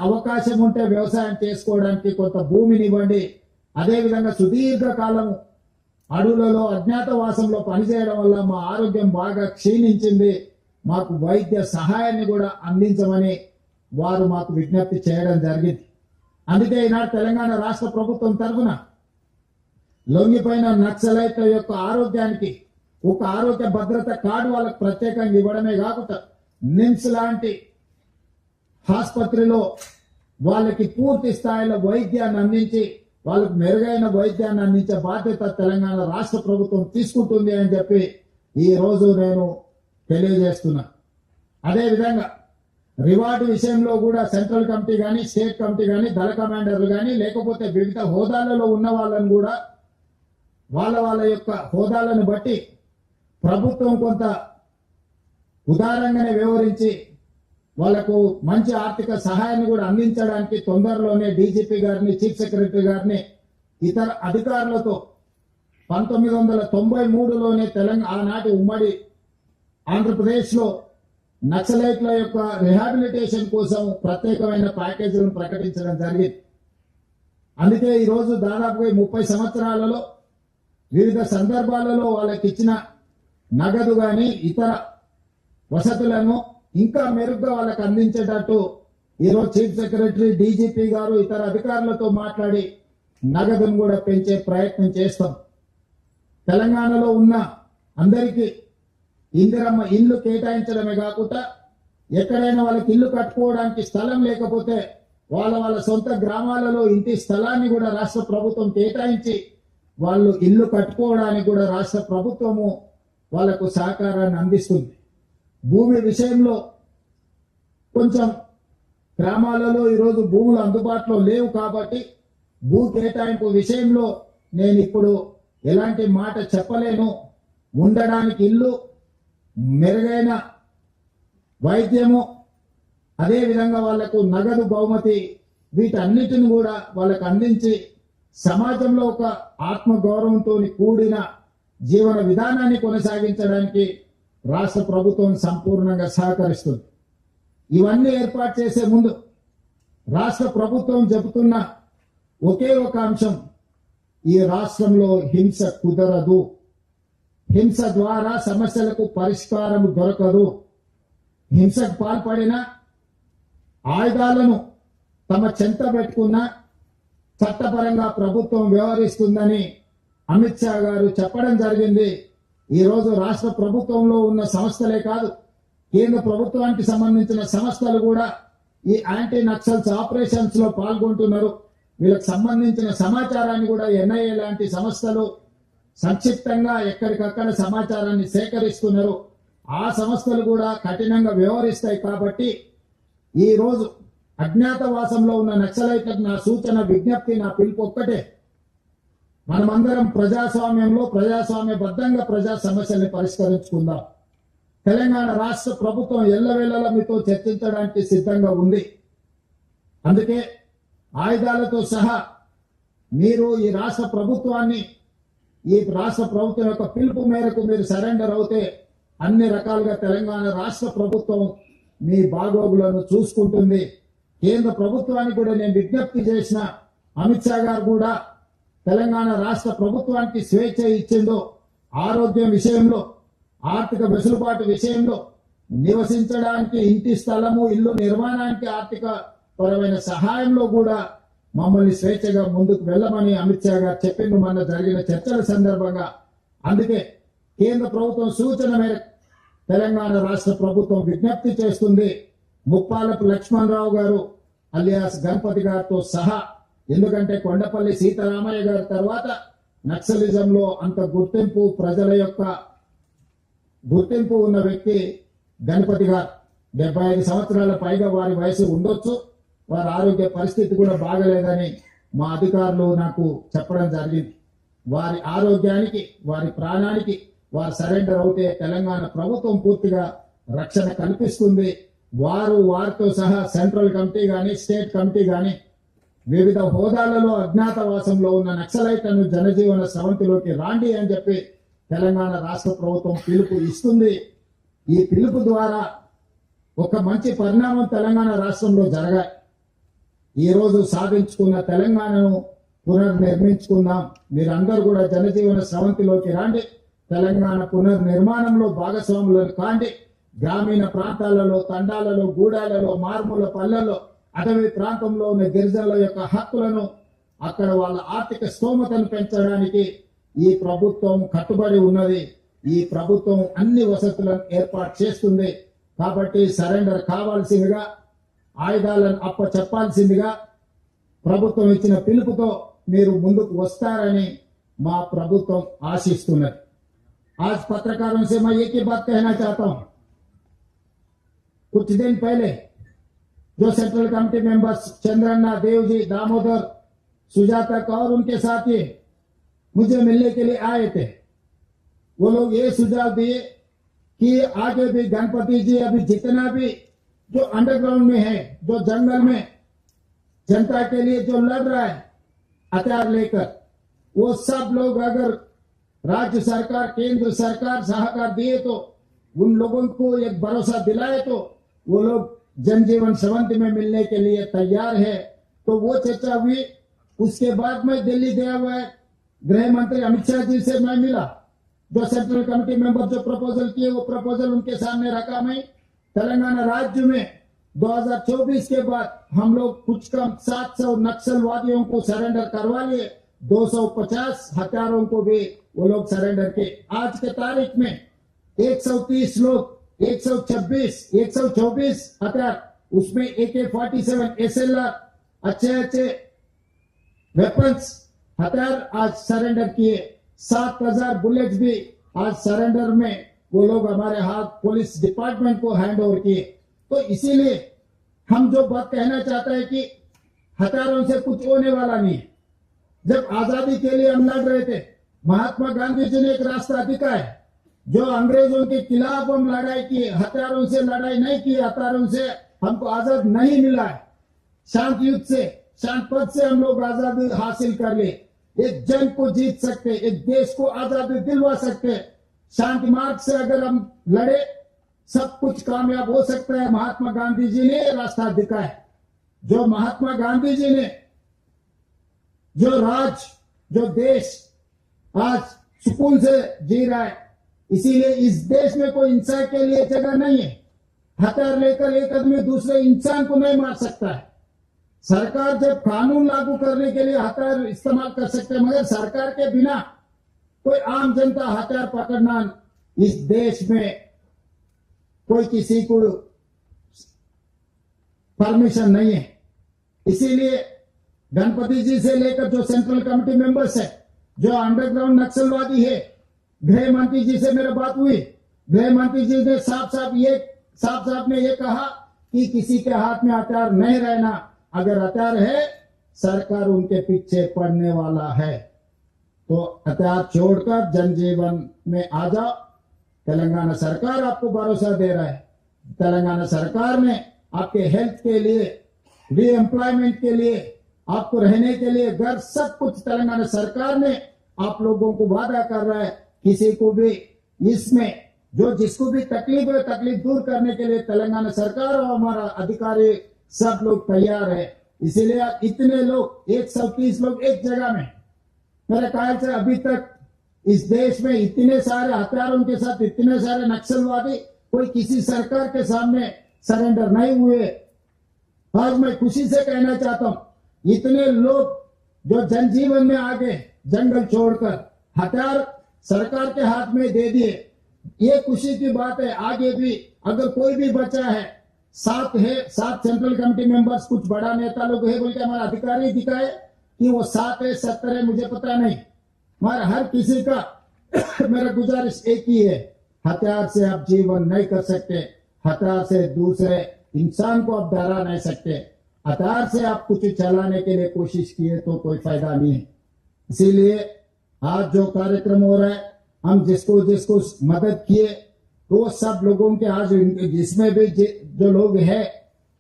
అవకాశం ఉంటే వ్యవసాయం చేసుకోవడానికి కొంత భూమిని ఇవ్వండి. అదేవిధంగా సుదీర్ఘ కాలం అడవులలో అజ్ఞాతవాసంలో పనిచేయడం వల్ల మా ఆరోగ్యం బాగా క్షీణించింది, మాకు వైద్య సహాయాన్ని కూడా అందించమని వారు మాకు విజ్ఞప్తి చేయడం జరిగింది. అందుకే ఈనాడు తెలంగాణ రాష్ట్ర ప్రభుత్వం తరఫున లొంగిపోయిన నక్సలైట్ల యొక్క ఆరోగ్యానికి ఒక ఆరోగ్య భద్రత కార్డు వాళ్ళకు ప్రత్యేకంగా ఇవ్వడమే కాకుండా నిమ్స్ లాంటి ఆసుపత్రిలో వాళ్ళకి పూర్తి స్థాయిలో వైద్యాన్ని అందించి వాళ్ళకు మెరుగైన వైద్యాన్ని అందించే బాధ్యత తెలంగాణ రాష్ట్ర ప్రభుత్వం తీసుకుంటుంది అని చెప్పి ఈ రోజు నేను తెలియజేస్తున్నా. అదేవిధంగా రివార్డు విషయంలో కూడా సెంట్రల్ కమిటీ కానీ స్టేట్ కమిటీ కానీ దళ కమాండర్లు కానీ లేకపోతే వివిధ హోదాలలో ఉన్న వాళ్ళని కూడా వాళ్ళ యొక్క హోదాలను బట్టి ప్రభుత్వం కొంత ఉదారంగానే వ్యవహరించి వాళ్లకు మంచి ఆర్థిక సహాయాన్ని కూడా అందించడానికి తొందరలోనే డీజీపీ గారిని, చీఫ్ సెక్రటరీ గారిని, ఇతర అధికారులతో 1993లోనే ఆనాటి ఉమ్మడి ఆంధ్రప్రదేశ్లో నక్సలైట్ల యొక్క రిహాబిలిటేషన్ కోసం ప్రత్యేకమైన ప్యాకేజీలను ప్రకటించడం జరిగింది. అందుకే ఈరోజు దాదాపుగా 30 సంవత్సరాలలో వివిధ సందర్భాలలో వాళ్ళకి ఇచ్చిన నగదు కానీ ఇతర వసతులను ఇంకా మెరుగ్గా వాళ్ళకి అందించేటట్టు ఈరోజు చీఫ్ సెక్రటరీ, డీజీపీ గారు ఇతర అధికారులతో మాట్లాడి నగదును కూడా పెంచే ప్రయత్నం చేస్తాం. తెలంగాణలో ఉన్న అందరికీ ఇందిరమ్మ ఇల్లు కేటాయించడమే కాకుండా ఎక్కడైనా వాళ్ళకి ఇల్లు కట్టుకోవడానికి స్థలం లేకపోతే వాళ్ళ సొంత గ్రామాలలో ఇంటి స్థలాన్ని కూడా రాష్ట్ర ప్రభుత్వం కేటాయించి వాళ్ళు ఇల్లు కట్టుకోవడానికి కూడా రాష్ట్ర ప్రభుత్వము వాళ్లకు సహకారాన్ని అందిస్తుంది. భూమి విషయంలో కొంచెం గ్రామాలలో ఈరోజు భూములు అందుబాటులో లేవు కాబట్టి భూ కేటాయింపు విషయంలో నేను ఇప్పుడు ఎలాంటి మాట చెప్పలేను. ఉండడానికి ఇల్లు, మెరుగైన వైద్యము, అదేవిధంగా వాళ్లకు నగదు బహుమతి, వీటన్నిటిని కూడా వాళ్ళకు అందించి సమాజంలో ఒక ఆత్మగౌరవంతో కూడిన జీవన విధానాన్ని కొనసాగించడానికి రాష్ట్ర ప్రభుత్వం సంపూర్ణంగా సహకరిస్తుంది. ఇవన్నీ ఏర్పాటు చేసే ముందు రాష్ట్ర ప్రభుత్వం చెబుతున్న ఒకే ఒక అంశం, ఈ రాష్ట్రంలో హింస కుదరదు, హింస ద్వారా సమస్యలకు పరిష్కారం దొరకదు. హింసకు పాల్పడిన ఆయుధాలను తమ చెంత పెట్టుకున్న చట్టపరంగా ప్రభుత్వం వ్యవహరిస్తుందని అమిత్ షా గారు చెప్పడం జరిగింది. ఈ రోజు రాష్ట్ర ప్రభుత్వంలో ఉన్న సంస్థలే కాదు, కేంద్ర ప్రభుత్వానికి సంబంధించిన సంస్థలు కూడా ఈ యాంటీ నక్సల్స్ ఆపరేషన్స్ లో పాల్గొంటున్నారు. వీళ్ళకి సంబంధించిన సమాచారాన్ని కూడా ఎన్ఐఏ లాంటి సంస్థలు సంక్షిప్తంగా ఎక్కడికక్కడ సమాచారాన్ని సేకరిస్తున్నారు. ఆ సంస్థలు కూడా కఠినంగా వ్యవహరిస్తాయి. కాబట్టి ఈ రోజు అజ్ఞాతవాసంలో ఉన్న నక్సలైట్లకు నా సూచన, విజ్ఞప్తి, నా పిలుపు ఒక్కటే, మనమందరం ప్రజాస్వామ్యంలో ప్రజాస్వామ్యబద్ధంగా ప్రజా సమస్యల్ని పరిష్కరించుకుందాం. తెలంగాణ రాష్ట్ర ప్రభుత్వం ఎల్లవేళలా మీతో చర్చించడానికి సిద్ధంగా ఉంది. అందుకే ఆయుధాలతో సహా మీరు ఈ రాష్ట్ర ప్రభుత్వం యొక్క పిలుపు మేరకు మీరు సరెండర్ అవుతే అన్ని రకాలుగా తెలంగాణ రాష్ట్ర ప్రభుత్వం మీ బాగోగులను చూసుకుంటుంది. కేంద్ర ప్రభుత్వానికి కూడా నేను విజ్ఞప్తి చేసిన, అమిత్ షా గారు కూడా తెలంగాణ రాష్ట్ర ప్రభుత్వానికి స్వేచ్ఛ ఇచ్చిందో, ఆరోగ్యం విషయంలో, ఆర్థిక వెసులుబాటు విషయంలో, నివసించడానికి ఇంటి స్థలము, ఇల్లు నిర్మాణానికి ఆర్థిక పరమైన సహాయంలో కూడా మమ్మల్ని స్వేచ్ఛగా ముందుకు వెళ్ళమని అమిత్ షా గారు చెప్పిండు మొన్న జరిగిన చర్చల సందర్భంగా. అందుకే కేంద్ర ప్రభుత్వం సూచన మేరకు తెలంగాణ రాష్ట్ర ప్రభుత్వం విజ్ఞప్తి చేస్తుంది, ముప్పాలపు లక్ష్మణరావు గారు అలియాస్ గణపతి గారితో సహా, ఎందుకంటే కొండపల్లి సీతారామయ్య గారి తర్వాత నక్సలిజంలో అంత గుర్తింపు, ప్రజల యొక్క గుర్తింపు ఉన్న వ్యక్తి గణపతి గారు. 75 సంవత్సరాల పైగా వారి వయసు ఉండొచ్చు, వారి ఆరోగ్య పరిస్థితి కూడా బాగలేదని మా అధికారులు నాకు చెప్పడం జరిగింది. వారి ఆరోగ్యానికి, వారి ప్రాణానికి వారు సరెండర్ అవుతే తెలంగాణ ప్రభుత్వం పూర్తిగా రక్షణ కల్పిస్తుంది. వారితో సహా సెంట్రల్ కమిటీ కానీ స్టేట్ కమిటీ కానీ వివిధ హోదాలలో అజ్ఞాతవాసంలో ఉన్న నక్సలైట్లను జనజీవన స్రవంతిలోకి రాండి అని చెప్పి తెలంగాణ రాష్ట్ర ప్రభుత్వం పిలుపు ఇస్తుంది. ఈ పిలుపు ద్వారా ఒక మంచి పరిణామం తెలంగాణ రాష్ట్రంలో జరగాలి. ఈ రోజు సాధించుకున్న తెలంగాణను పునర్నిర్మించుకుందాం. మీరందరూ కూడా జనజీవన స్రవంతిలోకి రండి. తెలంగాణ పునర్నిర్మాణంలో భాగస్వాములను కాండి. గ్రామీణ ప్రాంతాలలో, తండాలలో, గూడాలలో, మారుమూల పల్లెల్లో, అటవీ ప్రాంతంలో ఉన్న గిరిజనుల యొక్క హక్కులను, అక్కడ వాళ్ళ ఆర్థిక స్తోమతను పెంచడానికి ఈ ప్రభుత్వం కట్టుబడి ఉన్నది. ఈ ప్రభుత్వం అన్ని వసతులను ఏర్పాటు చేస్తుంది. కాబట్టి సరెండర్ కావాల్సిందిగా, ఆయుధాలను చెప్పాల్సిందిగా ప్రభుత్వం ఇచ్చిన పిలుపుతో మీరు ముందుకు వస్తారని మా ప్రభుత్వం ఆశిస్తున్నది. आज पत्रकारों से मैं एक ही बात कहना चाहता हूं। कुछ दिन पहले जो central committee members Chandranna, Devji, Damodar, Sujata Kaur उनके साथी मुझे मिलने के लिए आए थे। वो लोग ये सुझाव दिए कि आगे भी गणपति जी अभी जितना भी जो अंडरग्राउंड में है, जो जंगल में जनता के लिए जो लड़ रहा है हथियार लेकर, वो सब लोग अगर राज्य सरकार, केंद्र सरकार सहकार दिए तो उन लोगों को एक भरोसा दिलाए तो वो लोग जनजीवन स्रवंती में मिलने के लिए तैयार है। तो वो चर्चा हुई। उसके बाद में दिल्ली गया हुआ है, गृह मंत्री अमित शाह जी से मैं मिला। जो सेंट्रल कमेटी मेंबर जो प्रपोजल किए वो प्रपोजल उनके सामने रखा। मैं तेलंगाना राज्य में 2024 के बाद हम लोग कुछ कम 700 नक्सलवादियों को सरेंडर करवा लिए। 250 हथियारों को भी वो लोग सरेंडर के। आज के तारीख में 130 लोग, 124 हथियार, उसमें AK-47, SLR, अच्छे वेपन्स हथियार आज सरेंडर किए। 7000 बुलेट्स भी आज सरेंडर में वो लोग हमारे हाथ पुलिस डिपार्टमेंट को हैंड ओवर किए। तो इसीलिए हम जो बात कहना चाहते हैं कि हथियारों से कुछ होने वाला नहीं है। जब आजादी के लिए हम लड़ रहे थे, महात्मा गांधी जी ने एक रास्ता दिखाया। जो अंग्रेजों के खिलाफ हम लड़ाई की, हथियारों से लड़ाई नहीं की, हथियारों से हमको आजाद नहीं मिला है। शांत युद्ध से, शांत पद से हम लोग आजादी हासिल कर लिए। एक जंग को जीत सकते, एक देश को आजादी दिलवा सकते। शांति मार्ग से अगर हम लड़े सब कुछ कामयाब हो सकता है। महात्मा गांधी जी ने रास्ता दिखाया। जो महात्मा गांधी जी ने जो देश आज सुकून से जी रहा है, इसीलिए इस देश में कोई इंसान के लिए जगह नहीं है। हथियार लेकर एक आदमी दूसरे इंसान को नहीं मार सकता है। सरकार जब कानून लागू करने के लिए हथियार इस्तेमाल कर सकते हैं, मगर सरकार के बिना कोई आम जनता हथियार पकड़ना इस देश में कोई किसी को परमिशन नहीं है। इसीलिए गणपति जी से लेकर जो सेंट्रल कमेटी मेंबर्स है, जो अंडरग्राउंड नक्सलवादी है, गृह मंत्री जी से मेरी बात हुई। गृह मंत्री जी ने साफ ने ये कहा कि किसी के हाथ में हथियार नहीं रहना। अगर हथियार है, सरकार उनके पीछे पड़ने वाला है। तो हथियार छोड़कर जनजीवन में आ जाओ। तेलंगाना सरकार आपको भरोसा दे रहा है। तेलंगाना सरकार ने आपके हेल्थ के लिए, री एम्प्लॉयमेंट के लिए, आपको रहने के लिए घर, सब कुछ तेलंगाना सरकार ने आप लोगों को वादा कर रहा है। किसी को भी इसमें जिसको भी तकलीफ है, तकलीफ दूर करने के लिए तेलंगाना सरकार और हमारा अधिकारी सब लोग तैयार है। इसीलिए इतने लोग 130 लोग एक जगह में, मेरे ख्याल से अभी तक इस देश में इतने सारे हथियारों के साथ इतने सारे नक्सलवादी कोई किसी सरकार के सामने सरेंडर नहीं हुए। आज मैं खुशी से कहना चाहता हूं, इतने लोग जो जनजीवन में आ गए, जंगल छोड़कर हथियार सरकार के हाथ में दे दिए, ये खुशी की बात है। आगे भी अगर कोई भी बचा है, 7 सेंट्रल कमेटी मेंबर्स, कुछ बड़ा नेता लोग है बोल के हमारा अधिकारी दिखाए कि वो 7 है 70 है, मुझे पता नहीं। मगर हर किसी का मेरा गुजारिश एक ही है, हथियार से आप जीवन नहीं कर सकते। हथियार से दूसरे इंसान को आप डरा नहीं सकते। हथियार से आप कुछ चलाने के लिए कोशिश किए तो कोई फायदा नहीं है। इसीलिए आज जो कार्यक्रम हो रहा है, हम जिसको मदद किए तो सब लोगों के आज, जिसमें भी जो लोग हैं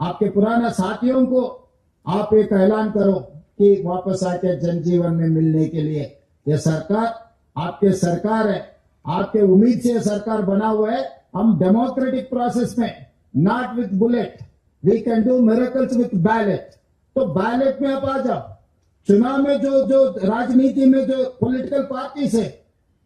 आपके पुराना साथियों को आप एक ऐलान करो कि वापस आके जनजीवन में मिलने के लिए। यह सरकार आपके सरकार है, आपके उम्मीद से सरकार बना हुआ है। हम डेमोक्रेटिक प्रोसेस में, not with bullet, we can do miracles with ballot. तो बैलेट में आप आ जाओ। चुनाव में जो जो राजनीति में जो पॉलिटिकल पार्टी से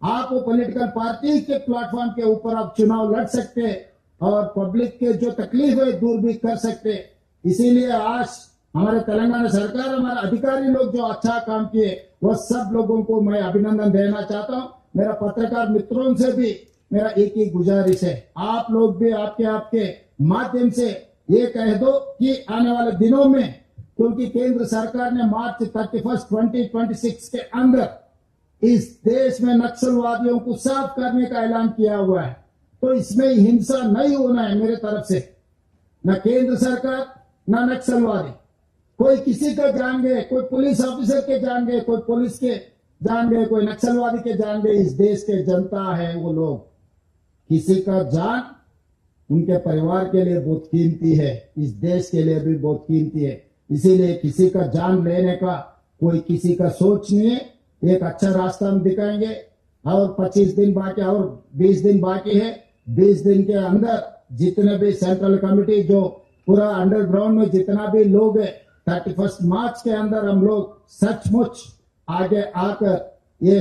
आप वो पॉलिटिकल पार्टी के प्लेटफॉर्म के ऊपर आप चुनाव लड़ सकते हैं और पब्लिक के जो तकलीफ है दूर भी कर सकते हैं। इसीलिए आज हमारे तेलंगाना सरकार, हमारे अधिकारी लोग जो अच्छा काम किए, वो सब लोगों को मैं अभिनंदन देना चाहता हूं। मेरा पत्रकार मित्रों से भी मेरा एक ही गुजारिश है, आप लोग भी आपके माध्यम से ये कह दो कि आने वाले दिनों में, क्योंकि केंद्र सरकार ने मार्च 31, 2026 के अंदर इस देश में नक्सलवादियों को साफ करने का ऐलान किया हुआ है, तो इसमें हिंसा नहीं होना है मेरे तरफ से। न केंद्र सरकार न नक्सलवादी, कोई किसी का जान गए, कोई पुलिस ऑफिसर के जान गए, कोई पुलिस के जान गए, कोई नक्सलवादी के जान गए, इस देश के जनता है वो लोग। किसी का जान उनके परिवार के लिए बहुत कीमती है, इस देश के लिए भी बहुत कीमती है। इसीलिए किसी का जान लेने का कोई किसी का सोच नहीं है। एक अच्छा रास्ता हम दिखाएंगे और 25 दिन बाकी और 20 दिन बाकी है। 20 दिन के अंदर जितने भी सेंट्रल कमेटी जो पूरा अंडरग्राउंड में जितना भी लोग है, 31 मार्च के अंदर हम लोग सचमुच आगे आकर ये